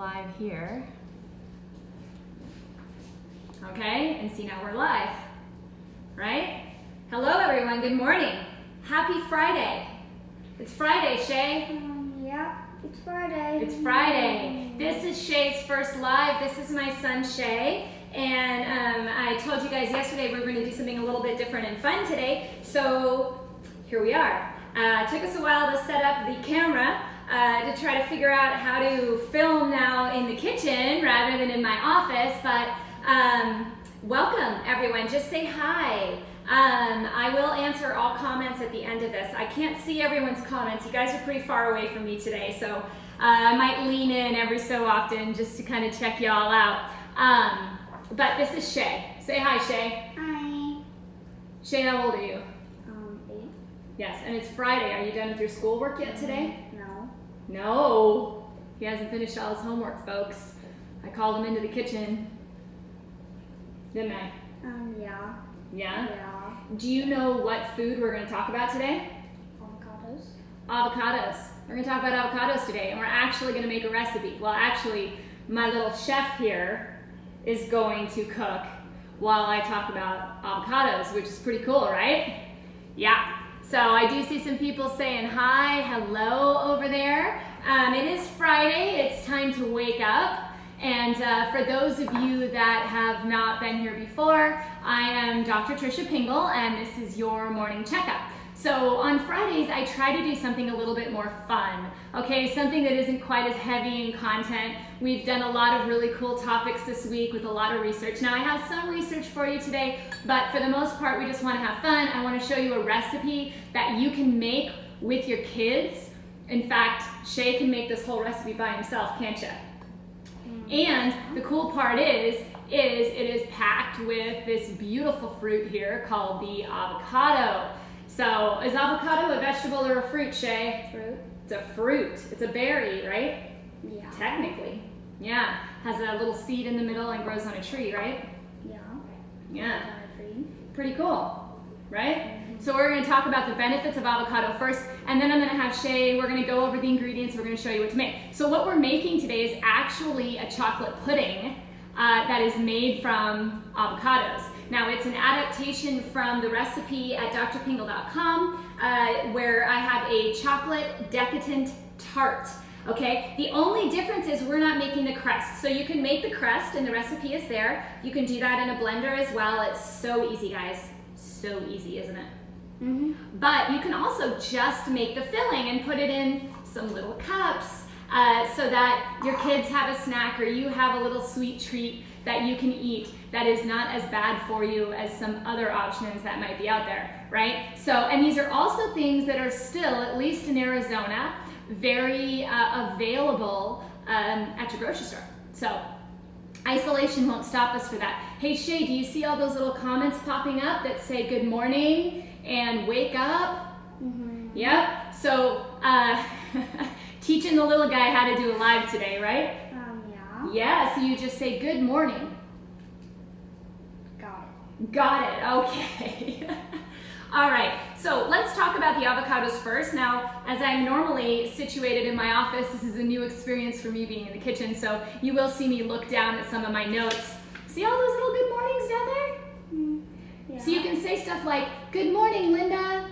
live here. Okay, and see now we're live, right? Hello everyone, good morning. Happy Friday. It's Friday, Shay. Yeah, it's Friday. It's Friday. This is Shay's first live. This is my son Shay. And I told you guys yesterday we were going to do something a little bit different and fun today. So here we are. It took us a while to set up the camera to try to figure out how to film now in the kitchen rather than in my office. But welcome everyone. Just say hi. I will answer all comments at the end of this. I can't see everyone's comments. You guys are pretty far away from me today, so I might lean in every so often just to kind of check y'all out. But this is Shay. Say hi, Shay. Hi. Shay, how old are you? 8. Yes, and it's Friday. Are you done with your schoolwork yet today? No. No. He hasn't finished all his homework, folks. I called him into the kitchen. Didn't I? Yeah. Yeah? Yeah. Do you know what food we're going to talk about today? Avocados. Avocados. We're going to talk about avocados today, and we're actually going to make a recipe. Well, actually, my little chef here is going to cook while I talk about avocados, which is pretty cool, right? Yeah. So I do see some people saying hi, hello over there. It is Friday. It's time to wake up. And for those of you that have not been here before, I am Dr. Tricia Pingel, and this is your morning checkup. So on Fridays, I try to do something a little bit more fun, okay? Something that isn't quite as heavy in content. We've done a lot of really cool topics this week with a lot of research. Now I have some research for you today, but for the most part, we just want to have fun. I want to show you a recipe that you can make with your kids. In fact, Shay can make this whole recipe by himself, can't you? And the cool part is it is packed with this beautiful fruit here called the avocado. So is avocado a vegetable or a fruit, Shay? Fruit. It's a fruit. It's a berry, right? Yeah. Technically. Yeah. Has a little seed in the middle and grows on a tree, right? Yeah. Yeah. On a tree. Pretty cool, right? So we're going to talk about the benefits of avocado first, and then I'm going to have Shay, we're going to go over the ingredients, we're going to show you what to make. So what we're making today is actually a chocolate pudding that is made from avocados. Now it's an adaptation from the recipe at drpingel.com where I have a chocolate decadent tart. Okay, the only difference is we're not making the crust. So you can make the crust and the recipe is there. You can do that in a blender as well. It's so easy, guys. So easy, isn't it? Mm-hmm. But you can also just make the filling and put it in some little cups so that your kids have a snack or you have a little sweet treat that you can eat that is not as bad for you as some other options that might be out there, right? So, and these are also things that are still, at least in Arizona, very available at your grocery store. So isolation won't stop us for that. Hey Shay, do you see all those little comments popping up that say good morning and wake up? Mm-hmm. Yep. So teaching the little guy how to do a live today, right? Yeah. Yeah, so you just say good morning. Got it. Got it, okay. All right, so let's talk about the avocados first. Now, as I'm normally situated in my office, this is a new experience for me being in the kitchen, so you will see me look down at some of my notes. See all those little good mornings down there? Yeah. So you can say stuff like, good morning, Linda.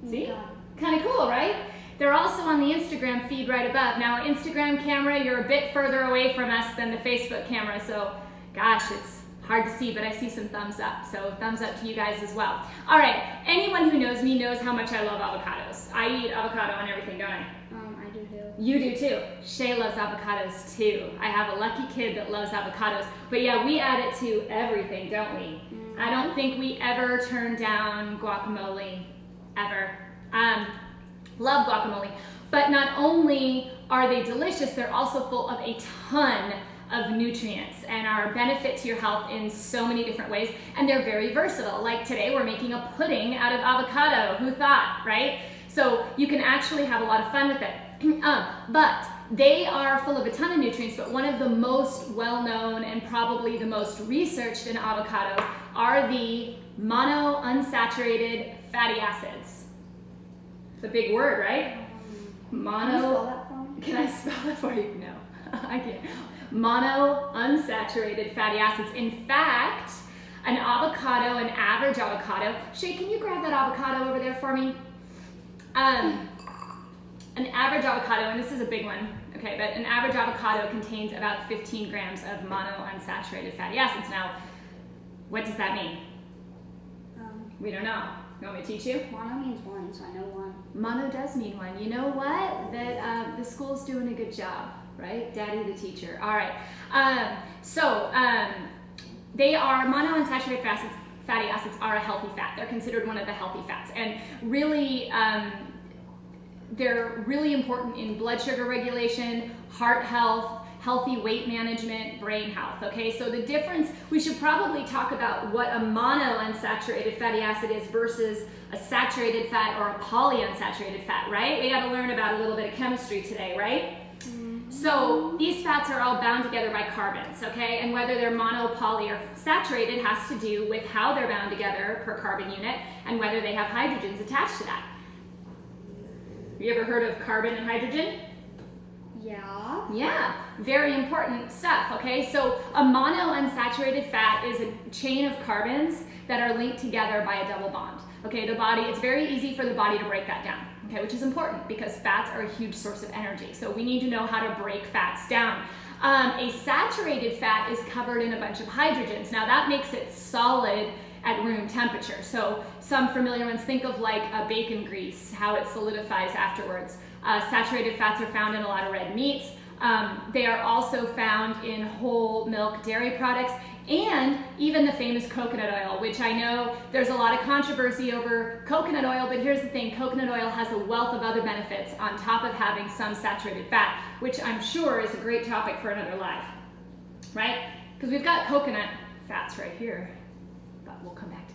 See? Got it. Kind of cool, right? They're also on the Instagram feed right above. Now, Instagram camera, you're a bit further away from us than the Facebook camera, so gosh, it's hard to see, but I see some thumbs up, so thumbs up to you guys as well. All right, anyone who knows me knows how much I love avocados. I eat avocado on everything, don't I? I do too. You do too. Shay loves avocados too. I have a lucky kid that loves avocados. But yeah, we add it to everything, don't we? Mm-hmm. I don't think we ever turn down guacamole, ever. Love guacamole. But not only are they delicious, they're also full of a ton of nutrients and are a benefit to your health in so many different ways. And they're very versatile. Like today, we're making a pudding out of avocado. Who thought, right? So you can actually have a lot of fun with it. But they are full of a ton of nutrients, but one of the most well-known and probably the most researched in avocados are the monounsaturated fatty acids. It's a big word, right? Can you spell that for me? Can I spell it for you? No, I can't. Monounsaturated fatty acids. In fact, an avocado, an average avocado. Shay, can you grab that avocado over there for me? An average avocado, and this is a big one, okay, but an average avocado contains about 15 grams of monounsaturated fatty acids. Now, what does that mean? We don't know. You want me to teach you? Mono means one, so I know one. Mono does mean one. You know what? That the school's doing a good job, right? Daddy the teacher. All right. They are monounsaturated fatty acids are a healthy fat. They're considered one of the healthy fats, and really, they're really important in blood sugar regulation, heart health, healthy weight management, brain health, okay? So the difference, we should probably talk about what a monounsaturated fatty acid is versus a saturated fat or a polyunsaturated fat, right? We got to learn about a little bit of chemistry today, right? So these fats are all bound together by carbons, okay? And whether they're mono, poly, or saturated has to do with how they're bound together per carbon unit and whether they have hydrogens attached to that. Have you ever heard of carbon and hydrogen? Yeah. Yeah, very important stuff, okay? So a monounsaturated fat is a chain of carbons that are linked together by a double bond. Okay, it's very easy for the body to break that down, okay, which is important because fats are a huge source of energy. So we need to know how to break fats down. A saturated fat is covered in a bunch of hydrogens. Now that makes it solid at room temperature. So some familiar ones, think of like a bacon grease, how it solidifies afterwards. Saturated fats are found in a lot of red meats. They are also found in whole milk dairy products and even the famous coconut oil, which I know there's a lot of controversy over coconut oil, but here's the thing, coconut oil has a wealth of other benefits on top of having some saturated fat, which I'm sure is a great topic for another live, right? Because we've got coconut fats right here, but we'll come back to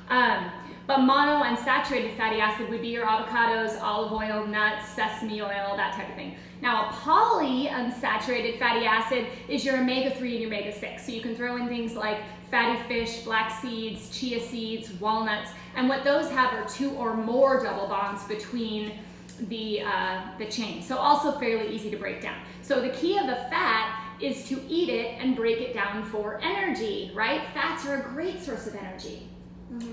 that. But monounsaturated fatty acid would be your avocados, olive oil, nuts, sesame oil, that type of thing. Now a polyunsaturated fatty acid is your omega-3 and your omega-6. So you can throw in things like fatty fish, flax seeds, chia seeds, walnuts, and what those have are 2 or more double bonds between the chain. So also fairly easy to break down. So the key of the fat is to eat it and break it down for energy, right? Fats are a great source of energy.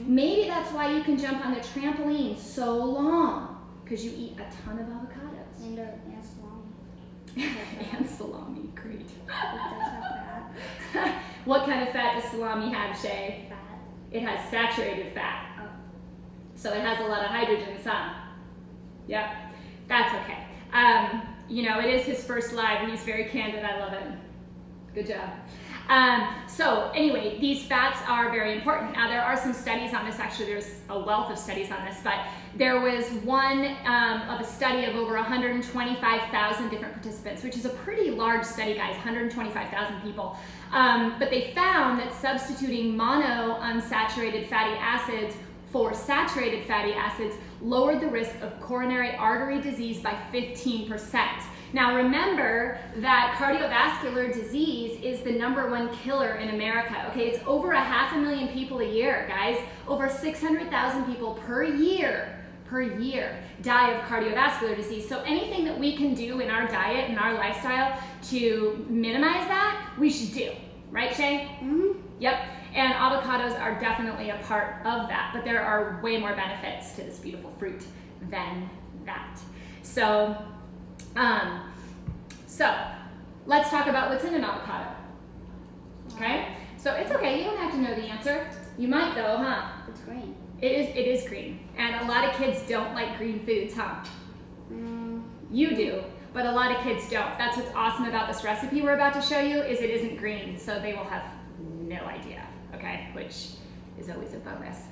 Maybe that's why you can jump on the trampoline so long, because you eat a ton of avocados. And salami. And salami, great. It does have fat. What kind of fat does salami have, Shay? Fat. It has saturated fat. Oh. So it has a lot of hydrogens, huh? Yep, that's okay. You know, it is his first live and he's very candid, I love it. Good job. So anyway, these fats are very important. Now there are some studies on this, actually there's a wealth of studies on this, but there was one of a study of over 125,000 different participants, which is a pretty large study, guys, 125,000 people. But they found that substituting monounsaturated fatty acids for saturated fatty acids lowered the risk of coronary artery disease by 15%. Now remember that cardiovascular disease is the #1 killer in America, okay? It's over 500,000 people a year, guys. Over 600,000 people per year die of cardiovascular disease. So anything that we can do in our diet and our lifestyle to minimize that, we should do. Right, Shay? Mm-hmm. Yep. And avocados are definitely a part of that, but there are way more benefits to this beautiful fruit than that. So let's talk about what's in an avocado. Okay? So it's okay, you don't have to know the answer. You might though, huh? It's green. It is green. And a lot of kids don't like green foods, huh? You do, but a lot of kids don't. That's what's awesome about this recipe we're about to show you, is it isn't green, so they will have no idea, okay? Which is always a bonus.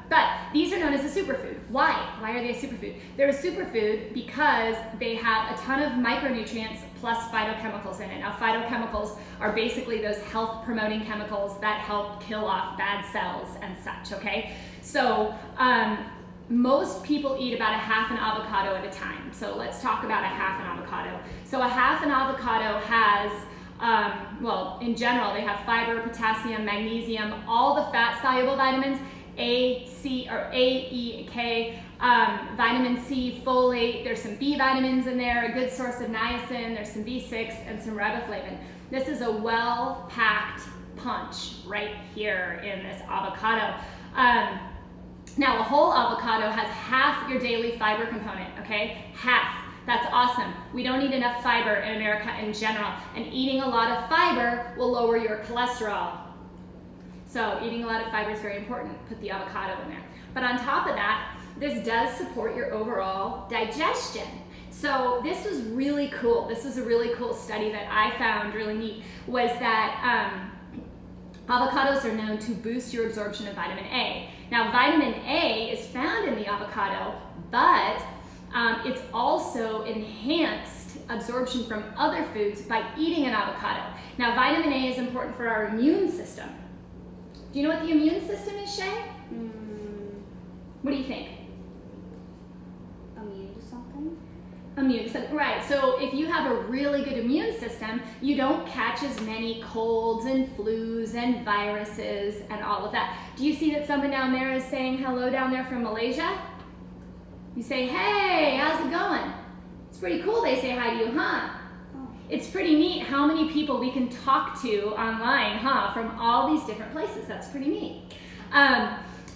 But these are known as a superfood. Why? Why are they a superfood? They're a superfood because they have a ton of micronutrients plus phytochemicals in it. Now, phytochemicals are basically those health-promoting chemicals that help kill off bad cells and such, okay? So, most people eat about ½ an avocado at a time. So let's talk about ½ an avocado. So ½ an avocado has well, in general, they have fiber, potassium, magnesium, all the fat-soluble vitamins, A, C, or A, E, K, vitamin C, folate, there's some B vitamins in there, a good source of niacin, there's some B6 and some riboflavin. This is a well-packed punch right here in this avocado. Now a whole avocado has half your daily fiber component, okay? Half. That's awesome. We don't need enough fiber in America in general, and eating a lot of fiber will lower your cholesterol. So eating a lot of fiber is very important. Put the avocado in there. But on top of that, this does support your overall digestion. So this was really cool. This was a really cool study that I found really neat, was that avocados are known to boost your absorption of vitamin A. Now vitamin A is found in the avocado, but it's also enhanced absorption from other foods by eating an avocado. Now vitamin A is important for our immune system. Do you know what the immune system is, Shay? What do you think? Immune to something? Immune system, right. So if you have a really good immune system, you don't catch as many colds and flus and viruses and all of that. Do you see that someone down there is saying hello down there from Malaysia? You say, hey, how's it going? It's pretty cool they say hi to you, huh? Oh. It's pretty neat how many people we can talk to online, huh? From all these different places. That's pretty neat.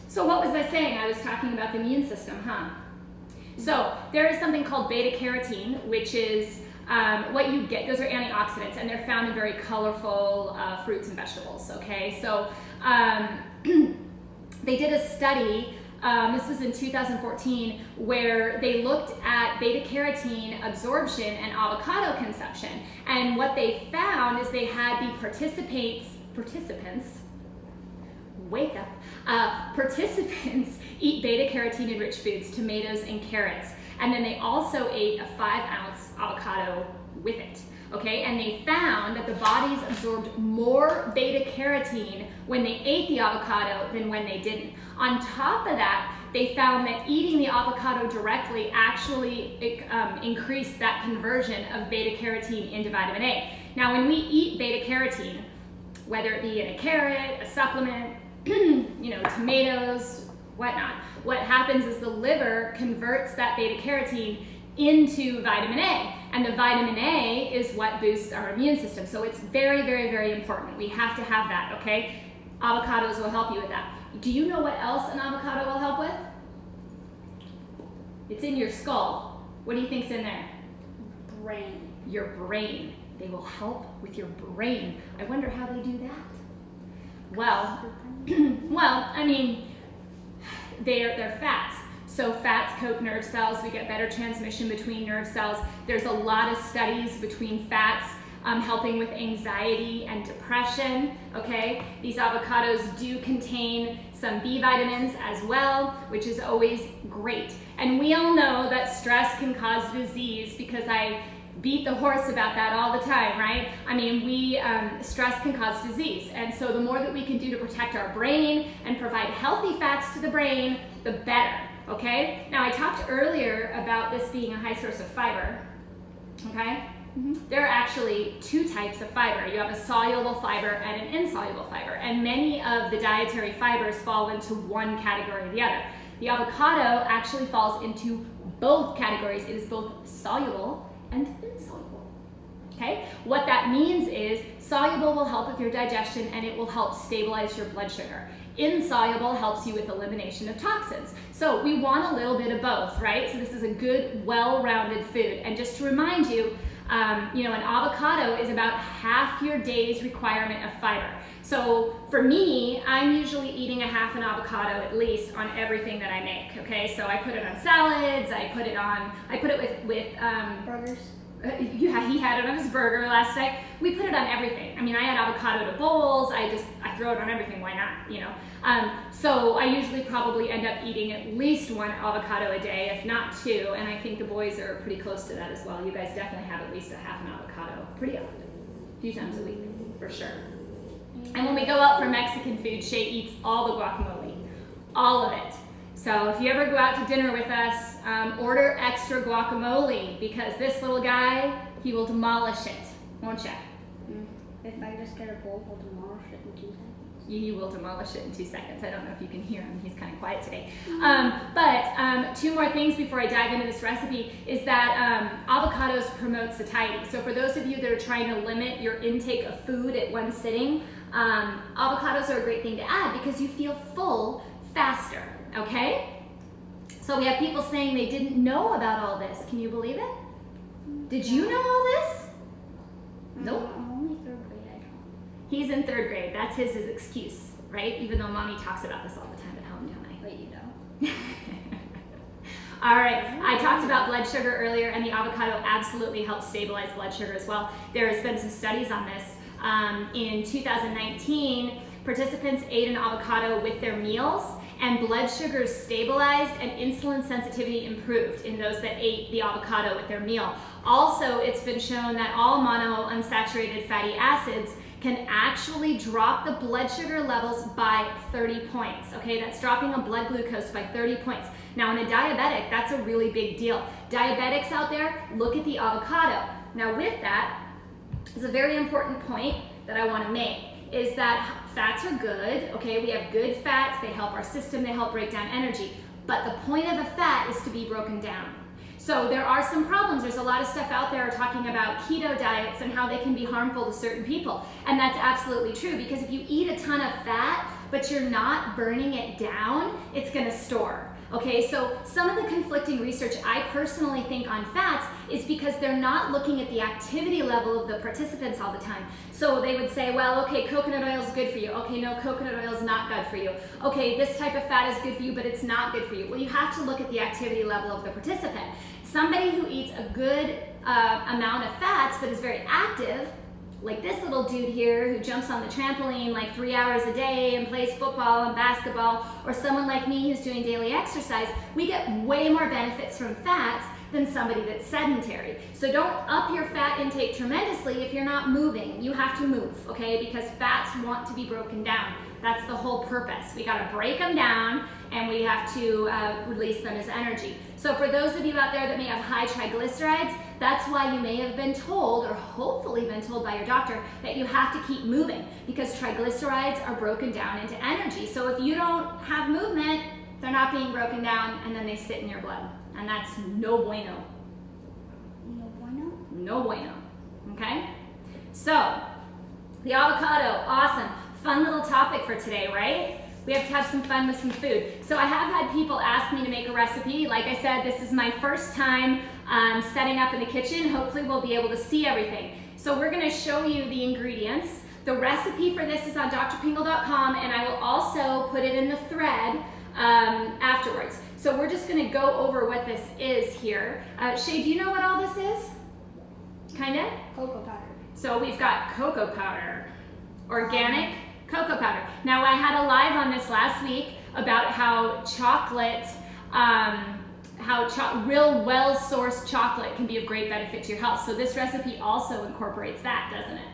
So what was I saying? I was talking about the immune system, huh? So there is something called beta carotene, which is what you get. Those are antioxidants, and they're found in very colorful fruits and vegetables, okay? So they did a study, this was in 2014, where they looked at beta carotene absorption and avocado consumption. And what they found is they had the participants, wake up, participants eat beta carotene enriched foods, tomatoes and carrots. And then they also ate a 5-ounce avocado with it. Okay, and they found that the bodies absorbed more beta carotene when they ate the avocado than when they didn't. On top of that, they found that eating the avocado directly actually increased that conversion of beta carotene into vitamin A. Now, when we eat beta carotene, whether it be in a carrot, a supplement, you know, tomatoes, whatnot, what happens is the liver converts that beta carotene into vitamin A. And the vitamin A is what boosts our immune system. So it's very, very, very important. We have to have that, okay? Avocados will help you with that. Do you know what else an avocado will help with? It's in your skull. What do you think's in there? Brain. Your brain. They will help with your brain. I wonder how they do that. Well, I mean, they're fats. So fats coat nerve cells. We get better transmission between nerve cells. There's a lot of studies between fats helping with anxiety and depression, okay? These avocados do contain some B vitamins as well, which is always great. And we all know that stress can cause disease, because I beat the horse about that all the time, right? I mean, stress can cause disease. And so the more that we can do to protect our brain and provide healthy fats to the brain, the better, okay? Now, I talked earlier about this being a high source of fiber, okay? There are actually two types of fiber. You have a soluble fiber and an insoluble fiber, and many of the dietary fibers fall into one category or the other. The avocado actually falls into both categories. It is both soluble and insoluble, okay? What that means is soluble will help with your digestion, and it will help stabilize your blood sugar. Insoluble helps you with elimination of toxins. So we want a little bit of both, right? So this is a good, well-rounded food. And just to remind you, you know, an avocado is about half your day's requirement of fiber. So for me, I'm usually eating a half an avocado at least on everything that I make, okay? So I put it on salads, I put it with Burgers. Yeah, he had it on his burger last night. We put it on everything. I mean, I add avocado to bowls. I throw it on everything. Why not? You know. So I usually probably end up eating at least one avocado a day, if not two. And I think the boys are pretty close to that as well. You guys definitely have at least a half an avocado, pretty often, a few times a week, for sure. And when we go out for Mexican food, Shay eats all the guacamole, all of it. So if you ever go out to dinner with us, order extra guacamole, because this little guy, he will demolish it, won't you? If I just get a bowl, will demolish it in 2 seconds? You will demolish it in 2 seconds. I don't know if you can hear him. He's kind of quiet today. But 2 more things before I dive into this recipe is that avocados promote satiety. So for those of you that are trying to limit your intake of food at one sitting, avocados are a great thing to add because you feel full faster, okay? So we have people saying they didn't know about all this. Can you believe it? Did you know all this? Nope. I'm only 3rd grade, I don't. He's in 3rd grade. That's his excuse, right? Even though mommy talks about this all the time at home, don't I? Wait, you don't? All right, I talked about blood sugar earlier, and the avocado absolutely helps stabilize blood sugar as well. There has been some studies on this. In 2019, participants ate an avocado with their meals, and blood sugars stabilized and insulin sensitivity improved in those that ate the avocado with their meal. Also, it's been shown that all monounsaturated fatty acids can actually drop the blood sugar levels by 30 points. Okay, that's dropping a blood glucose by 30 points. Now, in a diabetic, that's a really big deal. Diabetics out there, look at the avocado. Now, with that, is a very important point that I want to make is that fats are good, okay? We have good fats, they help our system, they help break down energy. But the point of a fat is to be broken down. So there are some problems. There's a lot of stuff out there talking about keto diets and how they can be harmful to certain people. And that's absolutely true because if you eat a ton of fat, but you're not burning it down, it's gonna store. Okay, so some of the conflicting research I personally think on fats is because they're not looking at the activity level of the participants all the time. So they would say, well, okay, coconut oil is good for you. Okay, no, coconut oil is not good for you. Okay, this type of fat is good for you, but it's not good for you. Well, you have to look at the activity level of the participant. Somebody who eats a good amount of fats but is very active, like this little dude here who jumps on the trampoline like 3 hours a day and plays football and basketball, or someone like me who's doing daily exercise, we get way more benefits from fats than somebody that's sedentary. So don't up your fat intake tremendously if you're not moving. You have to move, okay? Because fats want to be broken down. That's the whole purpose. We gotta break them down and we have to release them as energy. So for those of you out there that may have high triglycerides, that's why you may have been told, or hopefully been told by your doctor, that you have to keep moving because triglycerides are broken down into energy. So if you don't have movement, they're not being broken down and then they sit in your blood. And that's no bueno. No bueno? No bueno, okay? So, the avocado, awesome. Fun little topic for today, right? We have to have some fun with some food. So I have had people ask me to make a recipe. Like I said, this is my first time setting up in the kitchen. Hopefully we'll be able to see everything. So we're gonna show you the ingredients. The recipe for this is on drpingel.com, and I will also put it in the thread afterwards. So we're just gonna go over what this is here. Shay, do you know what all this is? Kinda? Cocoa powder. So we've got cocoa powder, organic cocoa powder. Now I had a live on this last week about how chocolate, real well-sourced chocolate can be of great benefit to your health. So this recipe also incorporates that, doesn't it?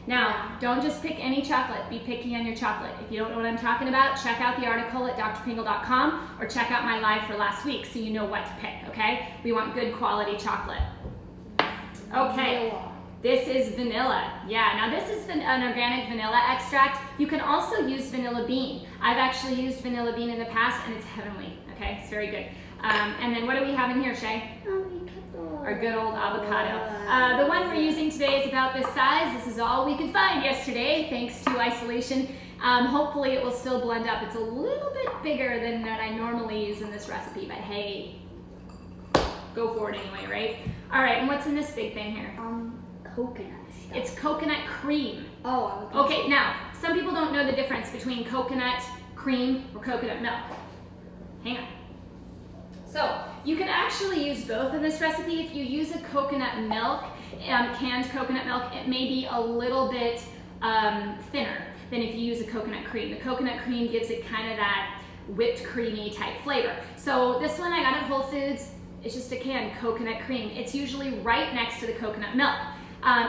Now, don't just pick any chocolate, be picky on your chocolate. If you don't know what I'm talking about, check out the article at drpingel.com or check out my live for last week so you know what to pick, okay? We want good quality chocolate. Okay. Vanilla. This is vanilla. Yeah, now this is an organic vanilla extract. You can also use vanilla bean. I've actually used vanilla bean in the past and it's heavenly, okay? It's very good. And then what do we have in here, Shay? Our good old avocado. The one we're using today is about this size. This is all we could find yesterday, thanks to isolation. Hopefully it will still blend up. It's a little bit bigger than that I normally use in this recipe, but hey, go for it anyway, right? All right, and what's in this big thing here? Coconut stuff. It's coconut cream. Oh, okay, now, some people don't know the difference between coconut cream or coconut milk. Hang on. So, you can actually use both in this recipe. If you use a coconut milk, canned coconut milk, it may be a little bit thinner than if you use a coconut cream. The coconut cream gives it kind of that whipped creamy type flavor. So this one I got at Whole Foods. It's just a canned coconut cream. It's usually right next to the coconut milk.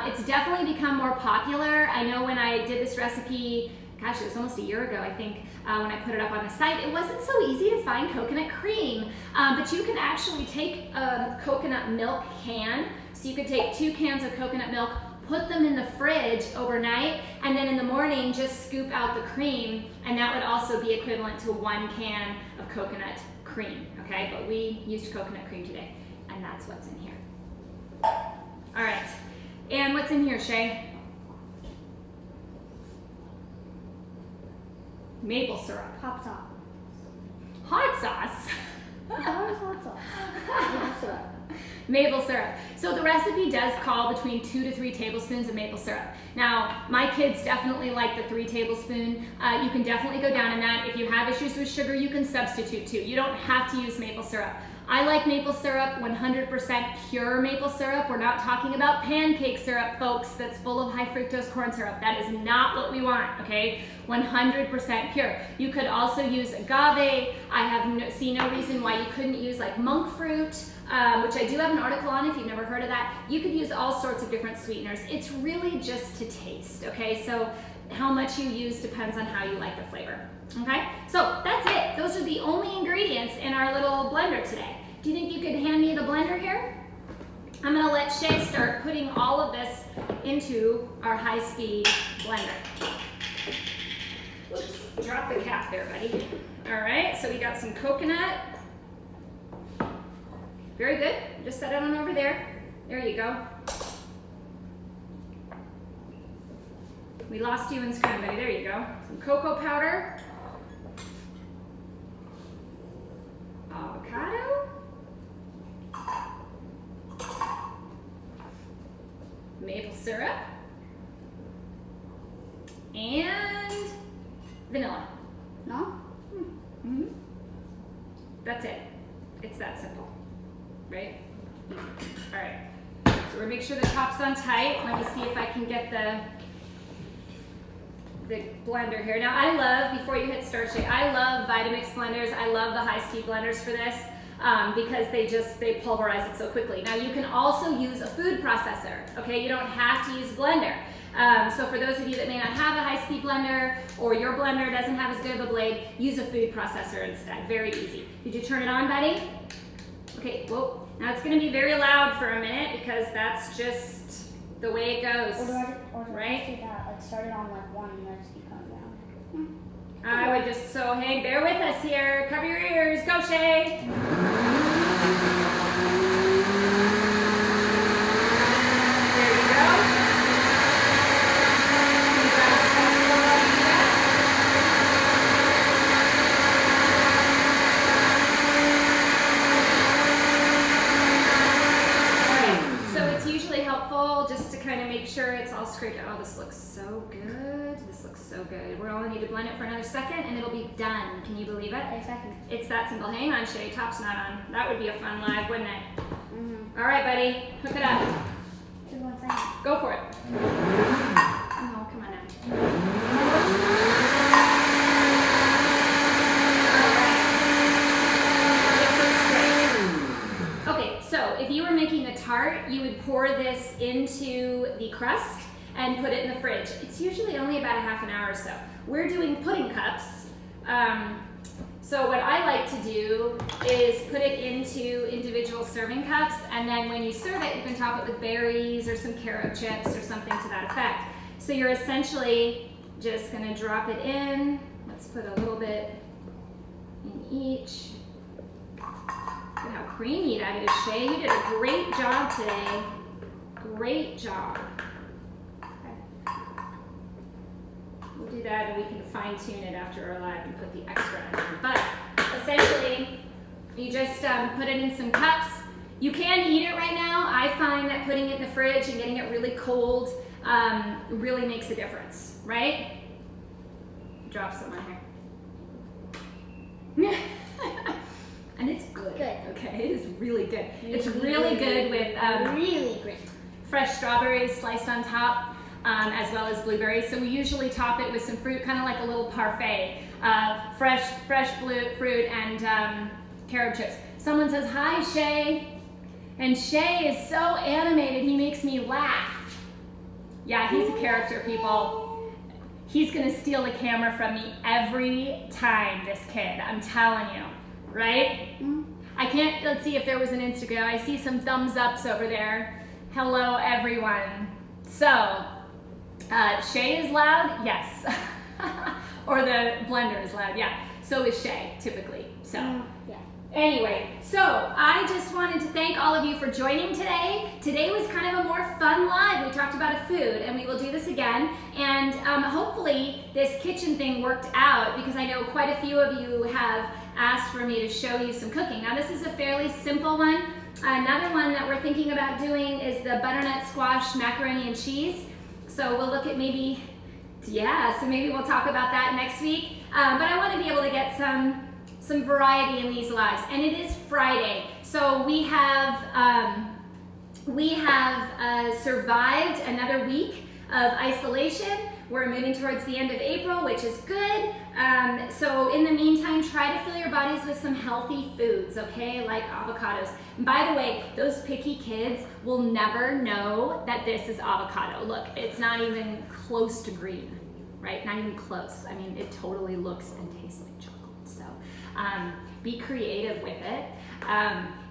It's definitely become more popular. I know when I did this recipe, gosh, it was almost a year ago, I think, when I put it up on the site, it wasn't so easy to find coconut cream. But you can actually take a coconut milk can. So you could take 2 cans of coconut milk, put them in the fridge overnight, and then in the morning just scoop out the cream, and that would also be equivalent to 1 can of coconut cream, okay? But we used coconut cream today, and that's what's in here. All right, and what's in here, Shay? Maple syrup. Hot sauce. Hot sauce? What is hot sauce? Maple syrup. Maple syrup. So the recipe does call between 2 to 3 tablespoons of maple syrup. Now, my kids definitely like the 3 tablespoon. You can definitely go down in that. If you have issues with sugar, you can substitute too. You don't have to use maple syrup. I like maple syrup, 100% pure maple syrup. We're not talking about pancake syrup, folks, that's full of high fructose corn syrup. That is not what we want, okay? 100% pure. You could also use agave. I have seen no reason why you couldn't use like monk fruit, which I do have an article on if you've never heard of that. You could use all sorts of different sweeteners. It's really just to taste, okay? So how much you use depends on how you like the flavor, okay? So that's it. Those are the only ingredients in our little blender today. Do you think you could hand me the blender here? I'm gonna let Shay start putting all of this into our high-speed blender. Whoops, drop the cap there, buddy. All right, so we got some coconut. Very good, just set it on over there. There you go. We lost you in screen, buddy, there you go. Some cocoa powder. Avocado. Maple syrup. And vanilla. No? Mm-hmm. That's it. It's that simple, right? Easy. All right. So we're gonna make sure the top's on tight. Let me see if I can get the blender here. Now I love, before you hit start, Shay, I love Vitamix blenders. I love the high-speed blenders for this because they pulverize it so quickly. Now you can also use a food processor, okay? You don't have to use a blender. So for those of you that may not have a high-speed blender or your blender doesn't have as good of a blade, use a food processor instead. Very easy. Did you turn it on, buddy? Okay, whoa. Now it's gonna be very loud for a minute because that's just the way it goes, right? Like start it on like 1 and then just keep coming down. I would just, so hey, bear with us here. Cover your ears. Go, Shay. There you go. Make sure it's all scraped out. Oh, this looks so good. This looks so good. We'll only need to blend it for another second and it'll be done. Can you believe it? Exactly. It's that simple. Hang on, Shay. Top's not on. That would be a fun live, wouldn't it? Mm-hmm. All right, buddy. Hook it up. Just 1 second. Go for it. Oh, come on now. If you were making a tart, you would pour this into the crust and put it in the fridge. It's usually only about a half an hour or so. We're doing pudding cups. So what I like to do is put it into individual serving cups, and then when you serve it, you can top it with berries or some carrot chips or something to that effect. So you're essentially just gonna drop it in. Let's put a little bit in each. Look how creamy that is, Shay. You did a great job today. Great job. Okay. We'll do that and we can fine tune it after our live and put the extra in. But essentially, you just put it in some cups. You can eat it right now. I find that putting it in the fridge and getting it really cold really makes a difference, right? Drop some on here. And it's good. Okay, it is really good. It's really good with really great fresh strawberries sliced on top, as well as blueberries. So we usually top it with some fruit, kind of like a little parfait. Fresh fruit and carob chips. Someone says, hi, Shay. And Shay is so animated, he makes me laugh. Yeah, he's a character, people. He's gonna steal the camera from me every time, this kid, I'm telling you. Right? I can't, let's see if there was an Instagram. I see some thumbs ups over there. Hello, everyone. So, Shay is loud, yes. Or the blender is loud, yeah. So is Shay, typically, so. Yeah. Anyway, so I just wanted to thank all of you for joining today. Today was kind of a more fun live. We talked about a food, and we will do this again. And hopefully this kitchen thing worked out, because I know quite a few of you have asked for me to show you some cooking. Now this is a fairly simple one. Another one that we're thinking about doing is the butternut squash macaroni and cheese. So we'll look at maybe, yeah, so maybe we'll talk about that next week. But I want to be able to get some variety in these lives, and it is Friday, so we have survived another week of isolation. We're moving towards the end of April, which is good. So in the meantime, try to fill your bodies with some healthy foods, okay, like avocados. And by the way, those picky kids will never know that this is avocado. Look, it's not even close to green, right? Not even close. I mean, it totally looks and tastes like chocolate. So be creative with it.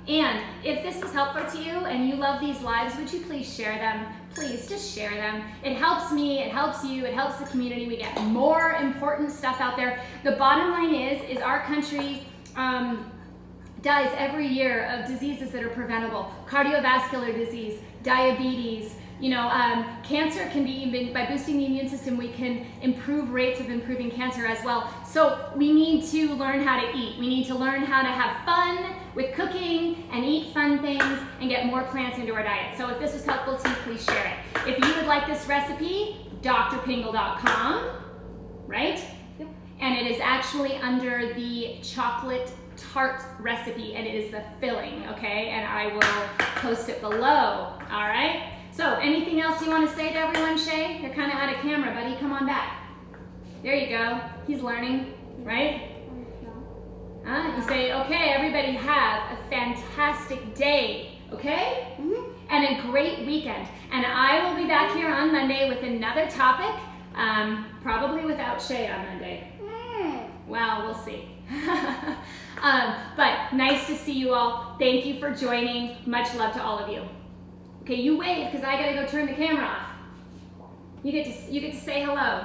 And if this was helpful to you and you love these lives, would you please share them? Please just share them. It helps me, it helps you, it helps the community. We get more important stuff out there. The bottom line is our country dies every year of diseases that are preventable. Cardiovascular disease, diabetes, you know, cancer can be, even by boosting the immune system, we can improve rates of improving cancer as well. So we need to learn how to eat. We need to learn how to have fun with cooking and eat fun things and get more plants into our diet. So if this was helpful to you, please share it. If you would like this recipe, drpingel.com, right? Yep. And it is actually under the chocolate tart recipe, and it is the filling, okay? And I will post it below, all right? So, anything else you want to say to everyone, Shay? You're kind of out of camera, buddy. Come on back. There you go. He's learning, right? You say, okay, everybody have a fantastic day, okay? Mm-hmm. And a great weekend. And I will be back here on Monday with another topic, probably without Shay on Monday. Well, we'll see. But nice to see you all. Thank you for joining. Much love to all of you. Okay, you wave because I gotta go turn the camera off. You get to say hello.